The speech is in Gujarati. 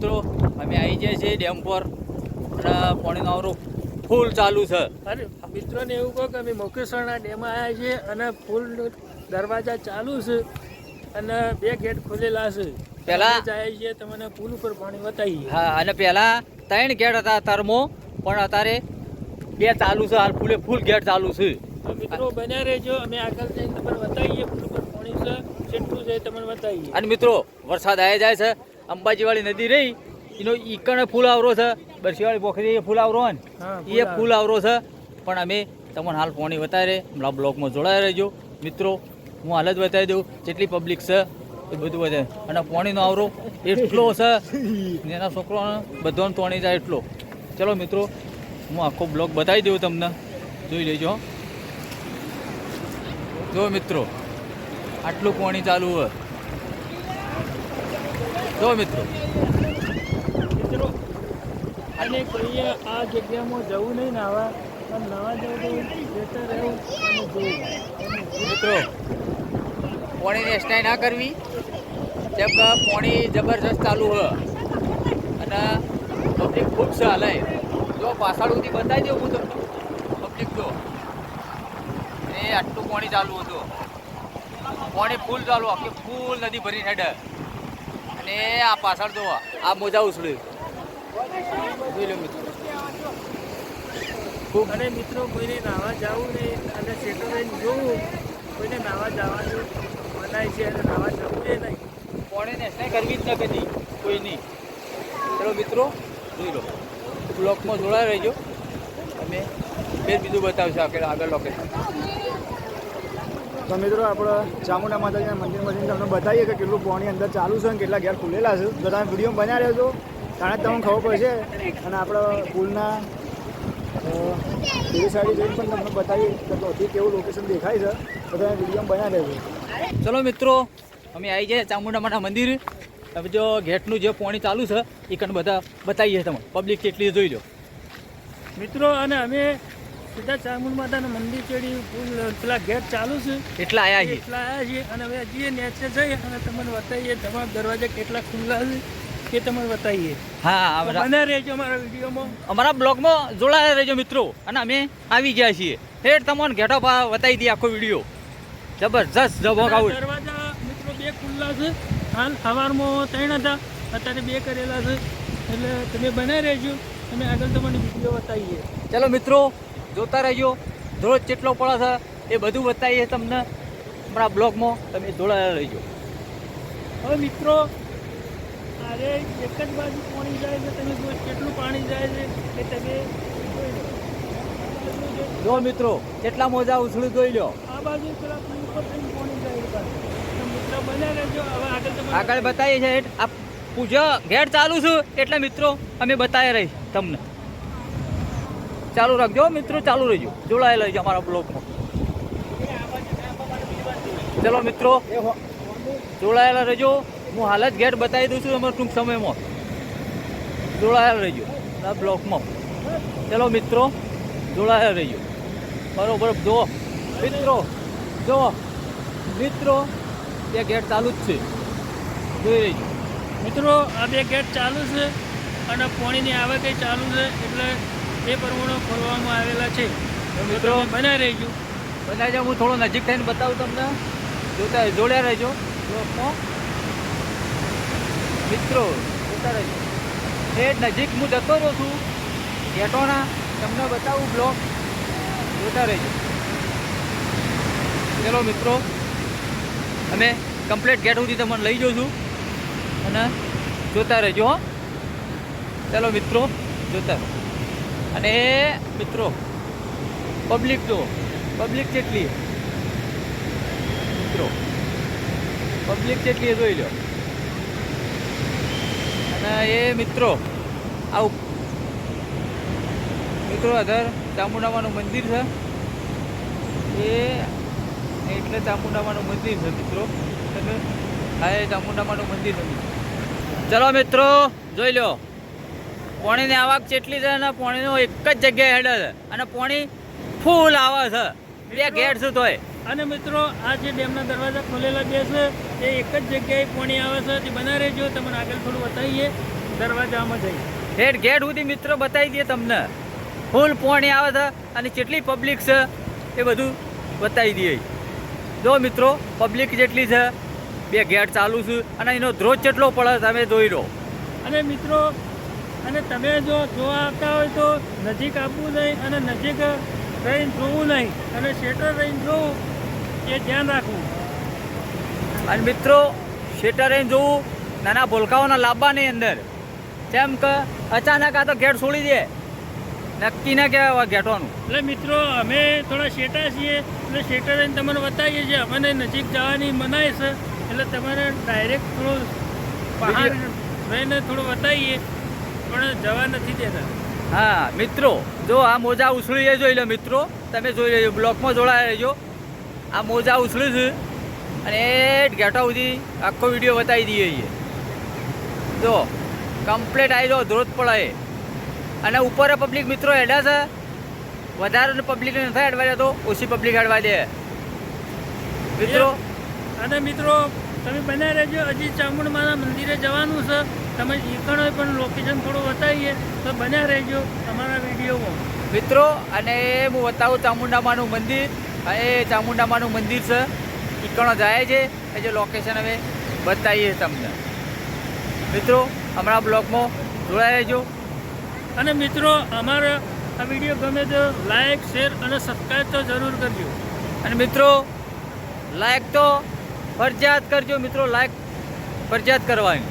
મિત્રો અમે આવી જાય છે ડેમ પર અને પાણીનો આવરો ફૂલ ચાલુ છે. અરે મિત્રોને એવું કહો કે અમે મોકેશ્વરના ડેમમાં આવ્યા છીએ અને ફૂલ દરવાજા ચાલુ છે અને 2 ગેટ ખોલેલા છે. પહેલા જાય છે તમને પુલ ઉપર પાણી બતાવીએ. હા, અને પહેલા 3 ગેટ હતા તરમો, પણ અત્યારે 2 ચાલુ છે. હાલ ફૂલ ગેટ ચાલુ છે. તો મિત્રો બન્યા રહેજો, અમે આગળ જઈને તમને બતાવીએ પુલ ઉપર પાણી છે કેટલું છે તમને બતાવીએ. અને મિત્રો વરસાદ આવી જાય છે. અંબાજીવાળી નદી રહી એનો ઈકણે ફૂલ આવરો છે. બરસીવાળી પોખરી એ ફૂલ આવરો ને એ ફૂલ આવરો છે. પણ અમે તમને હાલ પાણી બતાવી હમણાં બ્લોકમાં જોડાયા રહેજો મિત્રો. હું હાલ જ બતાવી દઉં જેટલી પબ્લિક છે એ બધું બતાવે. અને પાણીનો આવરો એટલો છે એના છોકરાને બધાને તોણી જાય એટલો. ચલો મિત્રો હું આખો બ્લોક બતાવી દઉં તમને, જોઈ લેજો. જો મિત્રો આટલું પાણી ચાલુ હોય. જો મિત્રો અને કહીએ આ જગ્યામાં જવું નહીં નાવા, પણ નાવા જવું બેટર રહેવું અને જોવું. મિત્રો પાણીની સ્ટાઈ ના કરવી, જેમ કે પાણી જબરજસ્ત ચાલુ હોય અને પબ્લિક ખૂબ છે હાલે. જો પાછળ સુધી બતાવી દઉં હું તમને પબ્લિક તો એ આટલું પાણી ચાલુ હતું. પાણી ફૂલ ચાલુ, આખી ફૂલ નદી ભરી હેડે. અને આ પાછળ જો આ મોજા ઉછળ્યું જોઈ લો મિત્રો. ખૂબ અને મિત્રો કોઈને નાવા જવું નહીં અને સેટલ રહીને જોવું, કોઈને નાવા જવાનું મનાય છે અને નાવા જવું એ નહીં. પાણીને સ્ટાઈ કરવી જ ન કદી કોઈ નહીં. ચલો મિત્રો જોઈ લો, બ્લોકમાં જોડાઈ રહેજો. અમે ફેર બીજું બતાવશું આગળ લોકેશન. તો મિત્રો આપણે ચામુંડા માતાજીના મંદિરમાંથી તમને બતાવીએ કે કેટલું પાણી અંદર ચાલુ છે અને કેટલા ઘેર ખુલેલા છે. તો તમે વિડીયો બન્યા રહેજો, કારણ તમને ખબર પડશે. અને આપણે પુલના પેલી સાઈડ જઈને પણ તમને બતાવીએ કે ત્યાંથી કેવું લોકેશન દેખાય છે. તો તમે વિડીયો બન્યા રહેજો. ચલો મિત્રો અમે આવી જાય ચામુંડા માના મંદિર. હવે જો ગેટનું જે પાણી ચાલુ છે એ કણ બધા બતાવીએ તમે પબ્લિક કેટલી જોઈ લો મિત્રો. અને અમે સીધા ચામુંડ માતાના મંદિર ચડી પુલ પેલા ગેટ ચાલુ છે એટલા આવ્યા છીએ. એટલા આવ્યા છીએ અને હવે હજી નેચે જઈએ અને તમને બતાવીએ તમારા દરવાજા કેટલા ખુલ્લા છે એ તમને બતાવીએ. હા, બને રહેજો અમારા વિડીયોમાં, અમારા બ્લોગમાં જોડાયા રહેજો મિત્રો. અને અમે આવી ગયા છીએ હેઠ તમને ઘેટો બતાવી દઈએ આખો વિડીયો. જબરજસ્ત જબક આવું. દરવાજા મિત્રો 2 ખુલ્લા છે. હાલ સવારમાં 3 હતા, અત્યારે 2 કરેલા છે. એટલે તમે બનાવી રહેજો, અમે આગળ તમને વિડીયો બતાવીએ. ચલો મિત્રો જોતા રહેજો. ધોધ કેટલો પડે છે એ બધું બતાવીએ તમને અમારા બ્લોગમાં. તમે જોડાયા રહેજો. હવે મિત્રો અરે એક જ બાજુ પાણી જાય છે, તમે જો કેટલું પાણી જાય છે એ તમે જોઈ લો. જો મિત્રો કેટલા મોજા ઉછળી જોઈ લો. આ બાજુ પેલા પુલ ઉપર થઈને પાણી જાય છે. તો મિત્રો બન્યા રહેજો. હવે આગળ તમે આગળ બતાવીએ છીએ આ પૂજા ઘેર ચાલુ છે એટલે મિત્રો અમે બતાવી રહી તમને. ચાલુ રાખજો મિત્રો, ચાલુ રહેજો, જોડાયેલા રહેજો અમારા બ્લોગમાં. ચલો મિત્રો જોડાયેલા રહેજો. હું હાલ જ ગેટ બતાવી દઉં છું અમારા ટૂંક સમયમાં. જોડાયેલા રહેજો આ બ્લોગમાં. ચલો મિત્રો જોડાયેલા રહેજો. બરોબર જુઓ મિત્રો, જુઓ મિત્રો એ ગેટ ચાલુ જ છે, જોઈ રહેજો. મિત્રો આ 2 ગેટ ચાલુ છે અને પાણીની આવક એ ચાલુ છે, એટલે એ પ્રમાણે ખોલવામાં આવેલા છે. મિત્રો બના રહેજો. બનાવી જાઓ. હું થોડો નજીક થઈને બતાવું તમને, જોતા જોડ્યા રહેજો બ્લોકમાં મિત્રો. જોતા રહેજો. એ નજીક હું જતો રહ્યો છું ગેટોના, તમને બતાવું બ્લોક. જોતા રહેજો. ચલો મિત્રો અમે કમ્પ્લીટ ગેટ સુધી તમને લઈ જાઉં છું અને જોતા રહેજો. હો ચલો મિત્રો જોતા રહો. અને મિત્રો પબ્લિક જો પબ્લિક કેટલી મિત્રો, પબ્લિક કેટલી જોઈ લો. અને એ મિત્રો આવું મિત્રો અધર ચામુંડામાનું મંદિર છે એ, એટલે ચામુંડામાનું મંદિર છે મિત્રો. તમે હા એ ચામુંડામાનું મંદિર છે. ચલો મિત્રો જોઈ લો પાણીની આવક કેટલી છે અને પાણીનો એક જ જગ્યાએ હેડે છે અને પાણી ફૂલ આવે છે. 2 ગેટ છે તોય. અને મિત્રો આ જે ડેમના દરવાજા ખોલેલા 2 છે એ એક જ જગ્યાએ પાણી આવે છે. તે બના રહેજો, તમને આગળ થોડું બતાવીએ. દરવાજામાં જઈ હેડ ગેટ સુધી મિત્રો બતાવી દઈએ તમને ફૂલ પાણી આવે છે અને કેટલી પબ્લિક છે એ બધું બતાવી દઈએ જો મિત્રો પબ્લિક જેટલી છે 2 ગેટ ચાલુ છે અને એનો ધ્રોજ કેટલો પડે તમે જોઈ લો. અને મિત્રો અને તમે જો જોવા આવતા હોય તો નજીક આવવું નહીં અને નજીક રહીને જોવું નહીં અને શેટર રહીને જોવું એ ધ્યાન રાખવું. અને મિત્રો શેટરે જોવું નાના ભોલકાઓના લાવવાની અંદર જેમ કે અચાનક આ તો ગેટ છોડી દે નક્કી ના કહેવાય ગેટવાનું. એટલે મિત્રો અમે થોડા શેટા છીએ એટલે શેટર રહીને તમને બતાવીએ છીએ. અમને નજીક જવાની મનાય છે એટલે તમારે ડાયરેક્ટ થોડું પહાડ રહીને થોડું બતાવીએ પણ જવા નથી દેતા. હા મિત્રો જો આ મોજા ઉછળી લેજો એટલે મિત્રો તમે જોઈ લેજો બ્લોકમાં જોડાયા રહેજો. આ મોજા ઉછળી છે અને એ ગેટા સુધી આખો વિડીયો બતાવી દઈએ છીએ. જો કમ્પ્લીટ આવી જાઓ ધ્રોત પડે અને ઉપર પબ્લિક મિત્રો હેડ્યા છે વધારે પબ્લિક નથી હેડવા તો ઓછી પબ્લિક હેડવા દે મિત્રો. અને મિત્રો તમે બન્યા રહેજો. હજી ચામુંડમાના મંદિરે જવાનું છે. તમે ઈકણ પણ લોકેશન થોડું બતાવીએ તો બન્યા રહેજો તમારા વિડીયોમાં મિત્રો. અને હું બતાવું ચામુંડામાનું મંદિર એ ચામુંડામાનું મંદિર છે ઈકણો જાય છે એ જે લોકેશન હવે બતાવીએ તમને મિત્રો. હમણાં બ્લોગમાં જોડાઈ રહેજો. અને મિત્રો અમારા આ વિડીયો ગમે તો લાઈક શેર અને સબસ્ક્રાઈબ તો જરૂર કરજો. અને મિત્રો લાઈક તો ફરજિયાત કરજો મિત્રો. લાઈક ફરજિયાત કરવાની.